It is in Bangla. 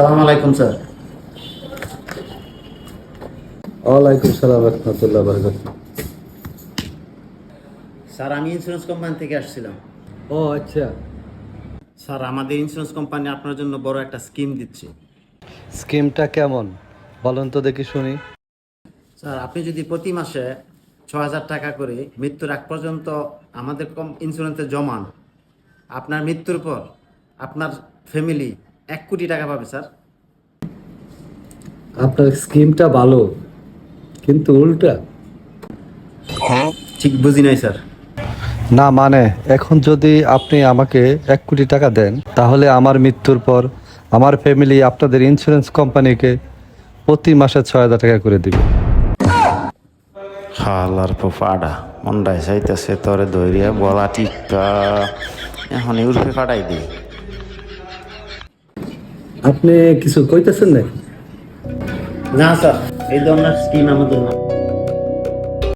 সালাম আলাইকুম স্যার। ওয়ালাইকুম সালাম রহমতুল্লাহ বারাকাতুহু। স্যার আমি ইন্স্যুরেন্স কোম্পানি থেকে আসছিলাম। ও আচ্ছা, স্যার আমাদের ইন্স্যুরেন্স কোম্পানি আপনার জন্য বড় একটা স্কিম দিচ্ছে। স্কিমটা কেমন বলেন তো দেখি শুনি। স্যার আপনি যদি প্রতি মাসে 6,000 টাকা করে মৃত্যুর আগ পর্যন্ত আমাদের ইন্স্যুরেন্সে জমান, আপনার মৃত্যুর পর আপনার ফ্যামিলি 1 কোটি টাকা পাবে স্যার। আপনার স্কিমটা ভালো, কিন্তু উল্টা। ঠিক বুঝি নাই স্যার। না মানে এখন যদি আপনি আমাকে 1 কোটি টাকা দেন, তাহলে আমার মৃত্যুর পর আমার ফ্যামিলি আপনাদের ইন্স্যুরেন্স কোম্পানিকে প্রতি মাসে 6,000 টাকা করে দিবে। হালার ফাড়া মন্ডায় চাইতেছে তোরে ধরিয়া বলা টিকা এখন উর্ফে ফাটাই দিই। আপনি কিছু কইতেছেন না? না স্যার, এই ধরনের স্কিম আমাদের না।